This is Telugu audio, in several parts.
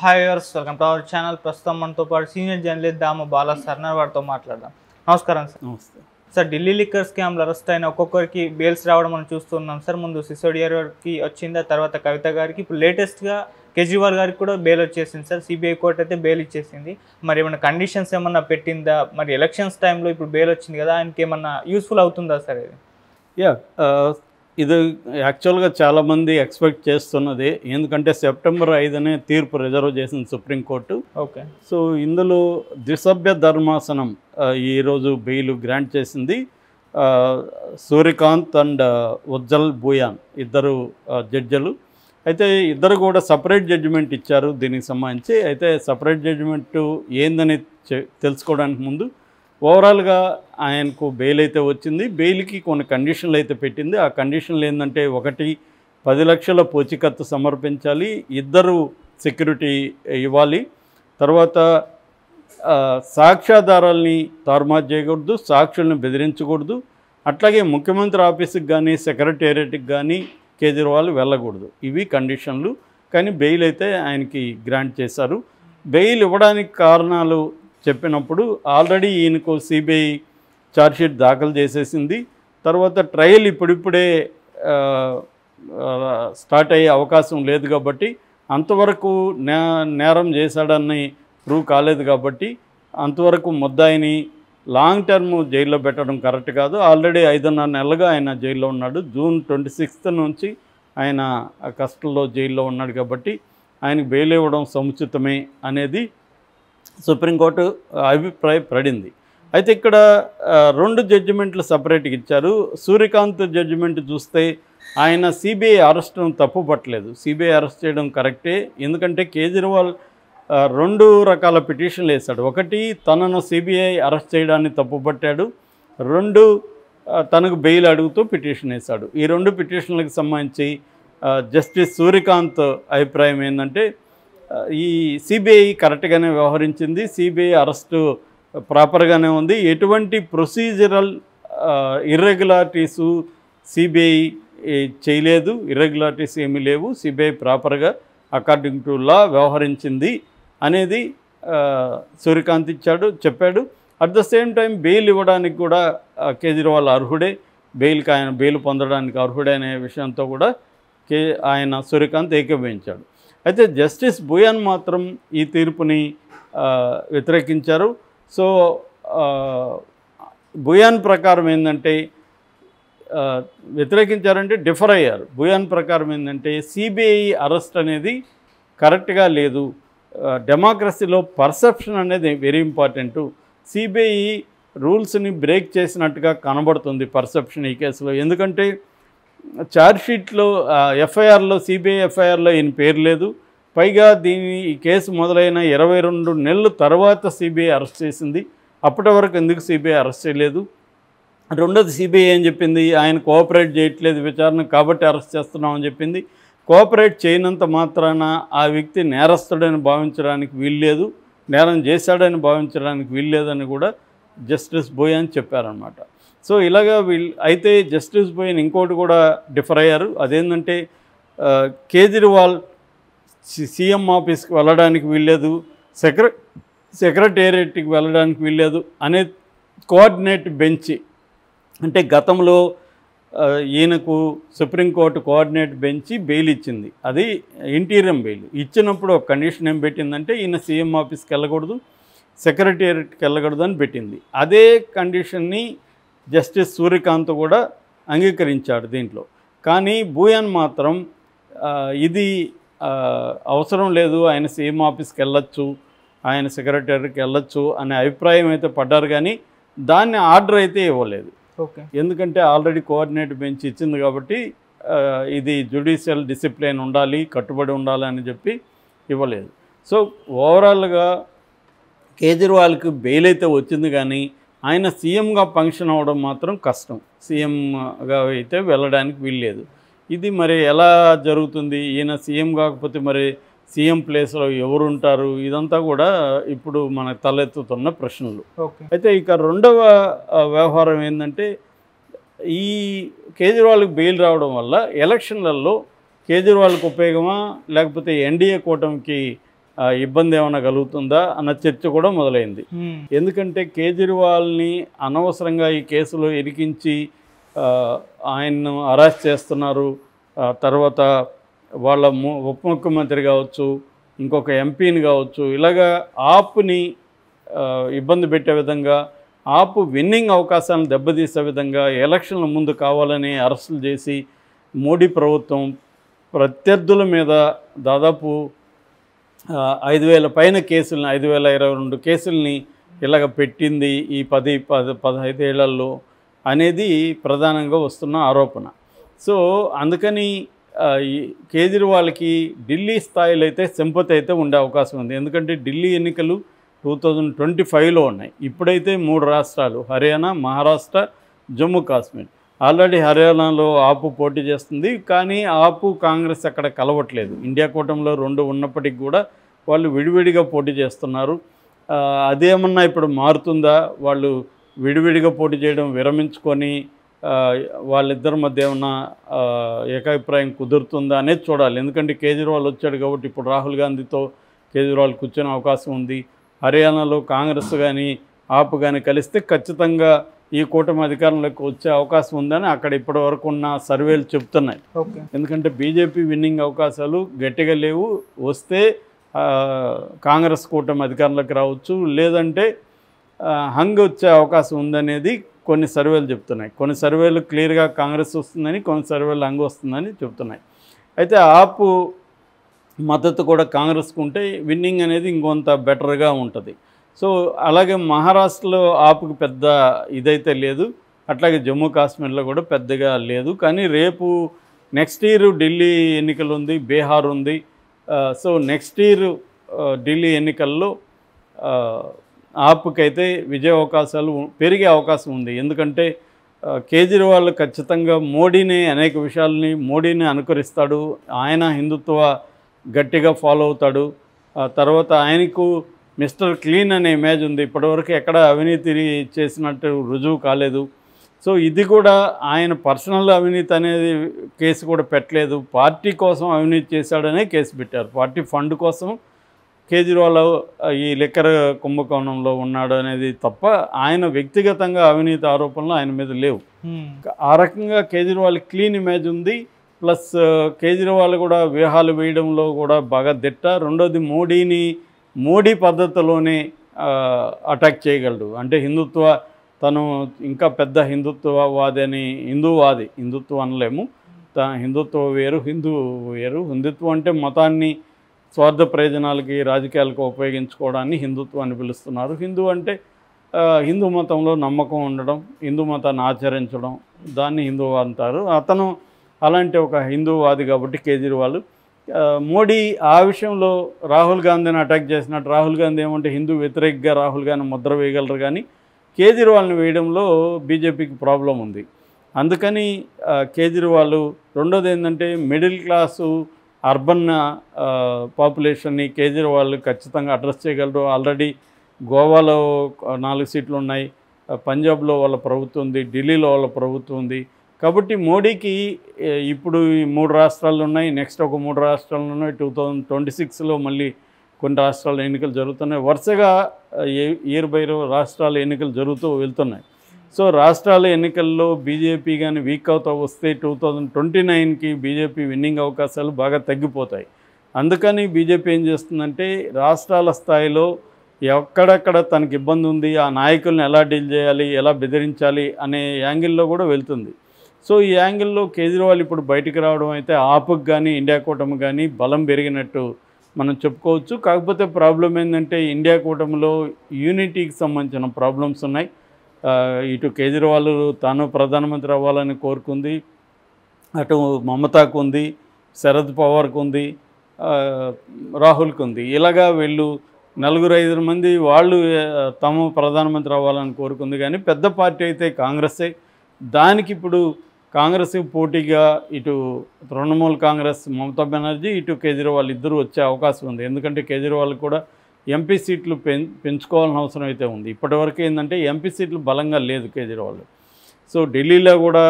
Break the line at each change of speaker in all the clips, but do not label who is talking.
Hi viewers welcome to our channel. ప్రస్తుతం మనతో పాటు సీనియర్ జర్నలిస్ట్ దామ బాలా సర్నార్ వారితో మాట్లాడదాం. నమస్కారం సార్.
నమస్తే
సార్, ఢిల్లీ లిక్కర్ స్కామ్లో అరెస్ట్ అయిన ఒక్కొక్కరికి బెయిల్స్ రావడం మనం చూస్తున్నాం సార్. ముందు సిసోడియా గారికి వచ్చింది, తర్వాత కవిత గారికి, ఇప్పుడు లేటెస్ట్గా కేజ్రీవాల్ గారికి కూడా బెయిల్ వచ్చేసింది సార్. సిబిఐ కోర్టు అయితే బెయిల్ ఇచ్చేసింది. మరి ఏమైనా కండిషన్స్ ఏమన్నా పెట్టిందా? మరి ఎలక్షన్స్ టైంలో ఇప్పుడు బెయిల్ వచ్చింది కదా, ఆయనకి ఏమన్నా యూస్ఫుల్ అవుతుందా సార్ ఇది?
ఇది యాక్చువల్గా చాలామంది ఎక్స్పెక్ట్ చేస్తున్నది. ఎందుకంటే సెప్టెంబర్ 5నే తీర్పు రిజర్వ్ చేసింది సుప్రీంకోర్టు.
ఓకే.
సో ఇందులో ద్విసభ్య ధర్మాసనం ఈరోజు బెయిల్ గ్రాంట్ చేసింది. సూర్యకాంత్ అండ్ ఉజ్జల్ భూయాన్ ఇద్దరు జడ్జిలు. అయితే ఇద్దరు కూడా సపరేట్ జడ్జిమెంట్ ఇచ్చారు దీనికి సంబంధించి. అయితే సపరేట్ జడ్జిమెంట్ ఏందని తెలుసుకోవడానికి ముందు ఓవరాల్గా ఆయనకు బెయిల్ అయితే వచ్చింది. బెయిల్కి కొన్ని కండిషన్లు అయితే పెట్టింది. ఆ కండిషన్లు ఏంటంటే, ఒకటి 10 లక్షల పూచీకత్తు సమర్పించాలి, 2 సెక్యూరిటీ ఇవ్వాలి, తర్వాత సాక్ష్యాధారాలని తారుమారు చేయకూడదు, సాక్షుల్ని బెదిరించకూడదు, అట్లాగే ముఖ్యమంత్రి ఆఫీస్కి కానీ సెక్రటేరియట్కి కానీ కేజ్రీవాల్ వెళ్ళకూడదు. ఇవి కండిషన్లు. కానీ బెయిల్ అయితే ఆయనకి గ్రాంట్ చేశారు. బెయిల్ ఇవ్వడానికి కారణాలు చెప్పినప్పుడు ఆల్రెడీ ఈయనకు సిబిఐ ఛార్జ్షీట్ దాఖలు చేసేసింది. తర్వాత ట్రయల్ ఇప్పుడిప్పుడే స్టార్ట్ అయ్యే అవకాశం లేదు కాబట్టి, అంతవరకు నేరం చేశాడని ప్రూవ్ కాలేదు కాబట్టి అంతవరకు ముద్దాయిని లాంగ్ టర్మ్ జైల్లో పెట్టడం కరెక్ట్ కాదు. ఆల్రెడీ 5.5 నెలలుగా ఆయన జైల్లో ఉన్నాడు. జూన్ 26 నుంచి ఆయన కస్టడీలో జైల్లో ఉన్నాడు కాబట్టి ఆయనకు బెయిల్ ఇవ్వడం సముచితమే అనేది సుప్రీంకోర్టు అభిప్రాయపడింది. అయితే ఇక్కడ 2 జడ్జిమెంట్లు సపరేట్గా ఇచ్చారు. సూర్యకాంత్ జడ్జిమెంట్ చూస్తే ఆయన సిబిఐ అరెస్ట్ను తప్పు పట్టలేదు. సిబిఐ అరెస్ట్ చేయడం కరెక్టే. ఎందుకంటే కేజ్రీవాల్ 2 రకాల పిటిషన్లు వేశాడు. ఒకటి, తనను సిబిఐ అరెస్ట్ చేయడాన్ని తప్పుపట్టాడు. 2, తనకు బెయిల్ అడుగుతూ పిటిషన్ వేశాడు. ఈ 2 పిటిషన్లకు సంబంధించి జస్టిస్ సూర్యకాంత్ అభిప్రాయం ఏంటంటే, ఈ సిబిఐ కరెక్ట్గానే వ్యవహరించింది, సిబిఐ అరెస్టు ప్రాపర్గానే ఉంది, ఎటువంటి ప్రొసీజరల్ ఇర్రెగ్యులారిటీసు సిబిఐ చేయలేదు, ఇర్రెగ్యులారిటీస్ ఏమీ లేవు, సిబిఐ ప్రాపర్గా అకార్డింగ్ టు లా వ్యవహరించింది అనేది సూర్యకాంత్ చెప్పాడు. At the same time bail ఇవ్వడానికి కూడా కేజ్రీవాల్ అర్హుడే, ఆయన బెయిల్ పొందడానికి అర్హుడే అనే విషయంతో కూడా ఆయన సూర్యకాంత్ ఏకీభవించాడు. అయితే జస్టిస్ భూయాన్ మాత్రం ఈ తీర్పుని వ్యతిరేకించారు. సో భూయాన్ ప్రకారం ఏంటంటే, వ్యతిరేకించారంటే డిఫర్ అయ్యారు. భూయాన్ ప్రకారం ఏంటంటే, సిబిఐ అరెస్ట్ అనేది కరెక్ట్గా లేదు, డెమోక్రసీలో పర్సెప్షన్ అనేది వెరీ ఇంపార్టెంటు, సిబిఐ రూల్స్ని బ్రేక్ చేసినట్టుగా కనబడుతుంది పర్సెప్షన్ ఈ కేసులో. ఎందుకంటే ఛార్జ్షీట్లో ఎఫ్ఐఆర్లో, సిబిఐ ఎఫ్ఐఆర్లో ఈయన పేరు లేదు. పైగా ఈ కేసు మొదలైన 22 నెలల తర్వాత సిబిఐ అరెస్ట్ చేసింది. అప్పటి వరకు ఎందుకు సిబిఐ అరెస్ట్ చేయలేదు? రెండోది, సిబిఐ ఏం చెప్పింది, ఆయన కోఆపరేట్ చేయట్లేదు విచారణ కాబట్టి అరెస్ట్ చేస్తున్నామని చెప్పింది. కోఆపరేట్ చేయనంత మాత్రాన ఆ వ్యక్తి నేరస్తుడని భావించడానికి వీల్లేదు, నేరం చేశాడని భావించడానికి వీల్లేదని కూడా జస్టిస్ భూయాన్ చెప్పారనమాట. సో ఇలాగా అయితే జస్టిస్ భూయాన్ ఇంకోటి కూడా డిఫర్ అయ్యారు. అదేంటంటే, కేజ్రీవాల్ సీఎం ఆఫీస్కి వెళ్ళడానికి వీల్లేదు, సెక్రటేరియట్కి వెళ్ళడానికి వీల్లేదు అనే కోఆర్డినేట్ బెంచ్, అంటే గతంలో ఈయనకు సుప్రీంకోర్టు కోఆర్డినేట్ బెంచ్ బెయిల్ ఇచ్చింది. అది ఇంటీరియం బెయిల్ ఇచ్చినప్పుడు ఒక కండిషన్ ఏం పెట్టిందంటే, ఈయన సీఎం ఆఫీస్కి వెళ్ళకూడదు, సెక్రటేరియట్కి వెళ్ళకూడదు అని పెట్టింది. అదే కండిషన్ని జస్టిస్ సూర్యకాంత్ కూడా అంగీకరించాడు దీంట్లో. కానీ భూయాన్ మాత్రం ఇది అవసరం లేదు, ఆయన సీఎం ఆఫీస్కి వెళ్ళొచ్చు, ఆయన సెక్రటరీకి వెళ్ళొచ్చు అనే అభిప్రాయం అయితే పడ్డారు. కానీ దాన్ని ఆర్డర్ అయితే ఇవ్వలేదు.
ఓకే.
ఎందుకంటే ఆల్రెడీ కోఆర్డినేట్ బెంచ్ ఇచ్చింది కాబట్టి ఇది జ్యుడిషియల్ డిసిప్లిన్ ఉండాలి, కట్టుబడి ఉండాలి అని చెప్పి ఇవ్వలేదు. సో ఓవరాల్గా కేజ్రీవాల్కి బెయిల్ అయితే వచ్చింది, కానీ ఆయన సీఎంగా ఫంక్షన్ అవ్వడం మాత్రం కష్టం. సీఎంగా అయితే వెళ్ళడానికి వీల్లేదు. ఇది మరి ఎలా జరుగుతుంది? ఈయన సీఎం కాకపోతే మరి సీఎం ప్లేస్లో ఎవరు ఉంటారు? ఇదంతా కూడా ఇప్పుడు మనకు తలెత్తుతున్న ప్రశ్నలు. అయితే ఇక రెండవ వ్యవహారం ఏంటంటే, ఈ కేజ్రీవాల్కి బెయిల్ రావడం వల్ల ఎలక్షన్లలో కేజ్రీవాల్కి ఉపయోగమా లేకపోతే ఎన్డీఏ కూటమికి ఇబ్బంది ఏమైనా కలుగుతుందా అన్న చర్చ కూడా మొదలైంది. ఎందుకంటే కేజ్రీవాల్ని అనవసరంగా ఈ కేసులో ఇరికించి ఆయన్ను అరెస్ట్ చేస్తున్నారు. తర్వాత వాళ్ళ ఉప ముఖ్యమంత్రి కావచ్చు, ఇంకొక ఎంపీని కావచ్చు, ఇలాగా ఆప్ని ఇబ్బంది పెట్టే విధంగా, ఆప్ విన్నింగ్ అవకాశాలను దెబ్బతీసే విధంగా ఎలక్షన్ల ముందు కావాలని అరెస్టులు చేసి మోడీ ప్రభుత్వం ప్రత్యర్థుల మీద దాదాపు 5,000 పైన కేసుల్ని 5,022 కేసుల్ని ఇలాగ పెట్టింది ఈ 15 ఏళ్లలో అనేది ప్రధానంగా వస్తున్న ఆరోపణ. సో అందుకని ఈ కేజ్రీవాల్కి ఢిల్లీ స్థాయిలో అయితే సింపతి అయితే ఉండే అవకాశం ఉంది. ఎందుకంటే ఢిల్లీ ఎన్నికలు 2025లో ఉన్నాయి. ఇప్పుడైతే 3 రాష్ట్రాలు హర్యానా, మహారాష్ట్ర, జమ్మూ కాశ్మీర్. ఆల్రెడీ హర్యానాలో ఆపు పోటీ చేస్తుంది. కానీ ఆపు కాంగ్రెస్ అక్కడ కలవట్లేదు. ఇండియా కూటమిలో 2 ఉన్నప్పటికీ కూడా వాళ్ళు విడివిడిగా పోటీ చేస్తున్నారు. అదేమన్నా ఇప్పుడు మారుతుందా? వాళ్ళు విడివిడిగా పోటీ చేయడం విరమించుకొని వాళ్ళిద్దరి మధ్య ఏమన్నా ఏకాభిప్రాయం కుదురుతుందా అనేది చూడాలి. ఎందుకంటే కేజ్రీవాల్ వచ్చాడు కాబట్టి ఇప్పుడు రాహుల్ గాంధీతో కేజ్రీవాల్ కూర్చునే అవకాశం ఉంది. హర్యానాలో కాంగ్రెస్ కానీ ఆప్ కానీ కలిస్తే ఖచ్చితంగా ఈ కూటమి అధికారంలోకి వచ్చే అవకాశం ఉందని అక్కడ ఇప్పటి వరకు ఉన్న సర్వేలు చెప్తున్నాయి. ఎందుకంటే బీజేపీ విన్నింగ్ అవకాశాలు గట్టిగా లేవు. వస్తే కాంగ్రెస్ కూటమి అధికారంలోకి రావచ్చు, లేదంటే హంగ్ వచ్చే అవకాశం ఉందనేది కొన్ని సర్వేలు చెప్తున్నాయి. కొన్ని సర్వేలు క్లియర్గా కాంగ్రెస్ వస్తుందని, కొన్ని సర్వేలు హంగ్ వస్తుందని చెప్తున్నాయి. అయితే ఆపు మద్దతు కూడా కాంగ్రెస్కు ఉంటే విన్నింగ్ అనేది ఇంకొంత బెటర్గా ఉంటుంది. సో అలాగే మహారాష్ట్రలో ఆపుకి పెద్ద ఇదైతే లేదు, అట్లాగే జమ్మూ కాశ్మీర్లో కూడా పెద్దగా లేదు. కానీ రేపు నెక్స్ట్ ఇయర్ ఢిల్లీ ఎన్నికలు ఉంది, బీహార్ ఉంది. సో నెక్స్ట్ ఇయర్ ఢిల్లీ ఎన్నికల్లో ఆప్కైతే విజయ అవకాశాలు పెరిగే అవకాశం ఉంది. ఎందుకంటే కేజ్రీవాల్ ఖచ్చితంగా అనేక విషయాలని మోడీని అనుకరిస్తాడు. ఆయన హిందుత్వ గట్టిగా ఫాలో అవుతాడు. తర్వాత ఆయనకు మిస్టర్ క్లీన్ అనే ఇమేజ్ ఉంది. ఇప్పటివరకు ఎక్కడ అవినీతి చేసినట్టు రుజువు కాలేదు. సో ఇది కూడా ఆయన పర్సనల్ అవినీతి అనేది కేసు కూడా పెట్టలేదు. పార్టీ కోసం అవినీతి చేశాడనే కేసు పెట్టారు. పార్టీ ఫండ్ కోసం కేజ్రీవాల్ ఈ లిక్కర్ కుంభకోణంలో ఉన్నాడు అనేది తప్ప ఆయన వ్యక్తిగతంగా అవినీతి ఆరోపణలు ఆయన మీద లేవు. ఆ రకంగా కేజ్రీవాల్ క్లీన్ ఇమేజ్ ఉంది. ప్లస్ కేజ్రీవాల్ కూడా వ్యూహాలు వేయడంలో కూడా బాగా దిట్ట. రెండోది మోడీ పద్ధతిలోనే అటాక్ చేయగలడు. అంటే తను ఇంకా పెద్ద హిందుత్వవాది అని, హిందుత్వం అనలేము, హిందుత్వ వేరు హిందూ వేరు. హిందుత్వం అంటే మతాన్ని స్వార్థ ప్రయోజనాలకి రాజకీయాలకు ఉపయోగించుకోవడాన్ని హిందుత్వం అని పిలుస్తున్నారు. హిందూ అంటే హిందూ మతంలో నమ్మకం ఉండడం, హిందూ మతాన్ని ఆచరించడం, దాన్ని హిందూ అంటారు. అతను అలాంటి ఒక హిందూవాది కాబట్టి కేజ్రీవాల్ మోడీ ఆ విషయంలో రాహుల్ గాంధీని అటాక్ చేసినట్టు, రాహుల్ గాంధీ ఏమంటే హిందూ వ్యతిరేకంగా రాహుల్ గాంధీ ముద్ర వేయగలరు, కానీ కేజ్రీవాల్ని వేయడంలో బీజేపీకి ప్రాబ్లం ఉంది. అందుకని కేజ్రీవాల్ రెండోది ఏంటంటే మిడిల్ క్లాసు అర్బన్ పాపులేషన్ని కేజ్రీవాల్ ఖచ్చితంగా అడ్రస్ చేయగలరు. ఆల్రెడీ గోవాలో 4 సీట్లు ఉన్నాయి, పంజాబ్లో వాళ్ళ ప్రభుత్వం ఉంది, ఢిల్లీలో వాళ్ళ ప్రభుత్వం ఉంది. కాబట్టి మోడీకి ఇప్పుడు ఈ 3 రాష్ట్రాలు ఉన్నాయి, నెక్స్ట్ ఒక 3 రాష్ట్రాలు ఉన్నాయి. 2026లో మళ్ళీ కొన్ని రాష్ట్రాల ఎన్నికలు జరుగుతున్నాయి. వరుసగా ఇయర్ బై రాష్ట్రాల ఎన్నికలు జరుగుతూ వెళ్తున్నాయి. సో రాష్ట్రాల ఎన్నికల్లో బీజేపీ కానీ వీక్ అవుతూ వస్తే 2029కి బీజేపీ విన్నింగ్ అవకాశాలు బాగా తగ్గిపోతాయి. అందుకని బీజేపీ ఏం చేస్తుందంటే రాష్ట్రాల స్థాయిలో ఎక్కడెక్కడ తనకి ఇబ్బంది ఉంది, ఆ నాయకుల్ని ఎలా డీల్ చేయాలి, ఎలా బెదిరించాలి అనే యాంగిల్లో కూడా వెళ్తుంది. సో ఈ యాంగిల్లో కేజ్రీవాల్ ఇప్పుడు బయటికి రావడం అయితే ఆప్కి కానీ ఇండియా కూటమి కానీ బలం పెరిగినట్టు మనం చెప్పుకోవచ్చు. కాకపోతే ప్రాబ్లం ఏంటంటే ఇండియా కూటమిలో యూనిటీకి సంబంధించిన ప్రాబ్లమ్స్ ఉన్నాయి. ఇటు కేజ్రీవాల్ తాను ప్రధానమంత్రి అవ్వాలని కోరుకుంది, అటు మమతాకు ఉంది, శరద్ పవార్కు ఉంది, రాహుల్కి ఉంది. ఇలాగా వీళ్ళు 4-5 మంది వాళ్ళు తాము ప్రధానమంత్రి అవ్వాలని కోరుకుంది. కానీ పెద్ద పార్టీ అయితే కాంగ్రెసే. దానికి ఇప్పుడు కాంగ్రెస్ పోటీగా ఇటు తృణమూల్ కాంగ్రెస్ మమతా బెనర్జీ, ఇటు కేజ్రీవాల్ ఇద్దరు వచ్చే అవకాశం ఉంది. ఎందుకంటే కేజ్రీవాల్ కూడా ఎంపీ సీట్లు పెంచుకోవాల్సిన అవసరం అయితే ఉంది. ఇప్పటివరకు ఏంటంటే ఎంపీ సీట్లు బలంగా లేదు కేజ్రీవాల్. సో ఢిల్లీలో కూడా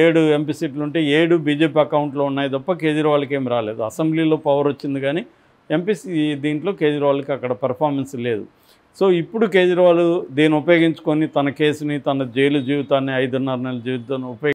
7 ఎంపీ సీట్లు ఉంటే 7 బీజేపీ అకౌంట్లో ఉన్నాయి తప్ప కేజ్రీవాల్కి ఏం రాలేదు. అసెంబ్లీలో పవర్ వచ్చింది కానీ ఎంపీసీ దీంట్లో కేజ్రీవాల్కి అక్కడ పర్ఫార్మెన్స్ లేదు. సో ఇప్పుడు కేజ్రీవాల్ దీన్ని ఉపయోగించుకొని తన కేసుని, తన జైలు జీవితాన్ని, 5.5 నెలల జీవితాన్ని